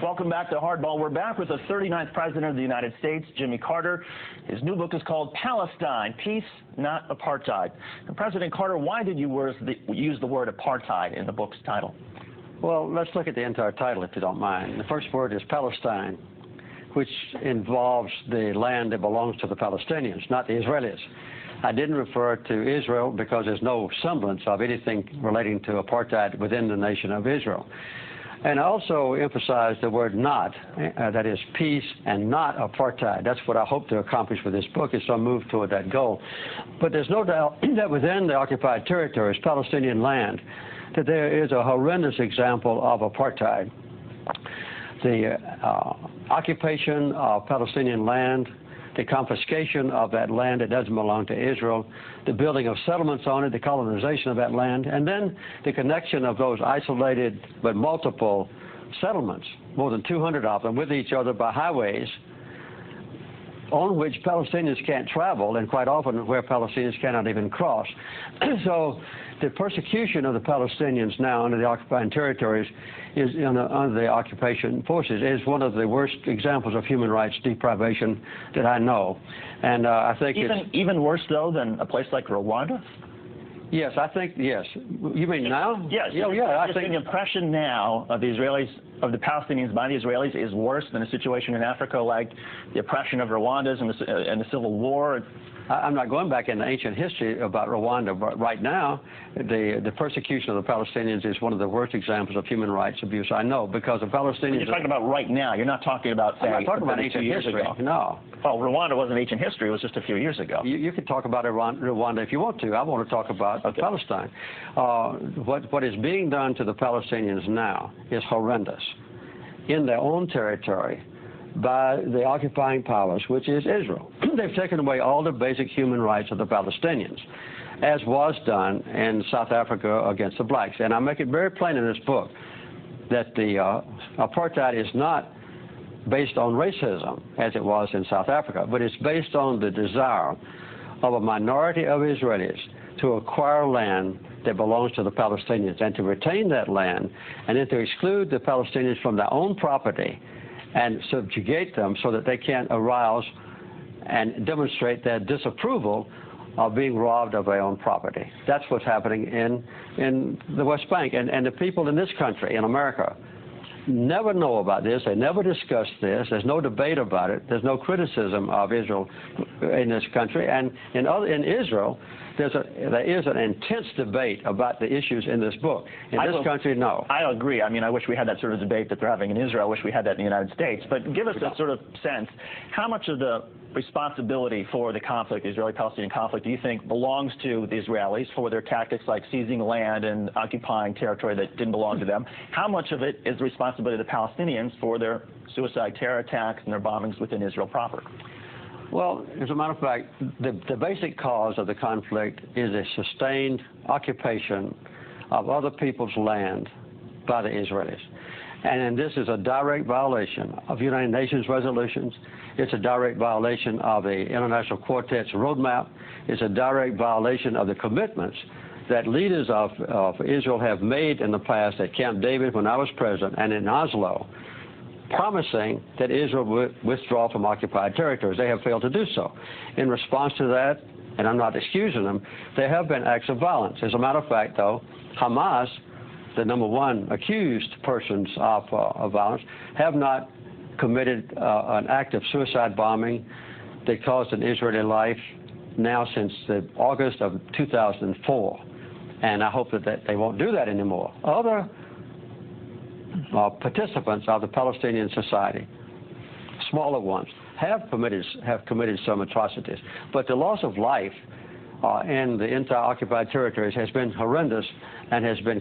Welcome back to Hardball. We're back with the 39th President of the United States, Jimmy Carter. His new book is called Palestine, Peace, Not Apartheid. And President Carter, why did you use the word apartheid in the book's title? Well, let's look at the entire title, if you don't mind. The first word is Palestine, which involves the land that belongs to the Palestinians, not the Israelis. I didn't refer to Israel because there's no semblance of anything relating to apartheid within the nation of Israel. And I also emphasized the word not, that is peace and not apartheid. That's what I hope to accomplish with this book, is to move toward that goal. But there's no doubt that within the occupied territories, Palestinian land, that there is a horrendous example of apartheid. The occupation of Palestinian land, the confiscation of that land that doesn't belong to Israel, the building of settlements on it, the colonization of that land, and then the connection of those isolated but multiple settlements, more than 200 of them, with each other by highways on which Palestinians can't travel, and quite often where Palestinians cannot even cross. So the persecution of the Palestinians now under the occupied territories is under the occupation forces is one of the worst examples of human rights deprivation that I know. And I think even worse, though, than a place like Rwanda? Yes, I think, yes. You mean now? Yes. I think the impression now of the Israelis, of the Palestinians by the Israelis, is worse than a situation in Africa like the oppression of Rwandans and the Civil War. I'm not going back into ancient history about Rwanda, but right now, the persecution of the Palestinians is one of the worst examples of human rights abuse I know, because the Palestinians... When you're talking about right now. You're not talking about, say, I'm not talking about ancient history. No. Well, Rwanda wasn't ancient history. It was just a few years ago. You can talk about Rwanda if you want to. I want to talk about Palestine. What is being done to the Palestinians now is horrendous in their own territory by the occupying powers, which is Israel. They've taken away all the basic human rights of the Palestinians, as was done in South Africa against the blacks. And I make it very plain in this book that the apartheid is not based on racism, as it was in South Africa, but it's based on the desire of a minority of Israelis to acquire land that belongs to the Palestinians and to retain that land, and then to exclude the Palestinians from their own property and subjugate them so that they can't arouse and demonstrate their disapproval of being robbed of their own property. That's what's happening in the West Bank. And the people in this country, in America, never know about this. They never discuss this. There's no debate about it. There's no criticism of Israel in this country. And in Israel, there is an intense debate about the issues in this book. In this country, no. I agree. I mean, I wish we had that sort of debate that they're having in Israel. I wish we had that in the United States. But give us a sort of sense, how much of the responsibility for the conflict, the Israeli-Palestinian conflict, do you think belongs to the Israelis for their tactics like seizing land and occupying territory that didn't belong to them? How much of it is the responsibility of the Palestinians for their suicide terror attacks and their bombings within Israel proper? Well, as a matter of fact, the basic cause of the conflict is a sustained occupation of other people's land by the Israelis. And this is a direct violation of United Nations resolutions. It's a direct violation of the International Quartet's roadmap. It's a direct violation of the commitments that leaders of Israel have made in the past at Camp David when I was president and in Oslo, promising that Israel would withdraw from occupied territories. They have failed to do so. In response to that, and I'm not excusing them, there have been acts of violence. As a matter of fact, though, Hamas, the #1 accused persons of violence, have not committed an act of suicide bombing that caused an Israeli life now since August of 2004. And I hope that they won't do that anymore. Other participants of the Palestinian society, smaller ones, have committed some atrocities. But the loss of life in the entire occupied territories has been horrendous and has been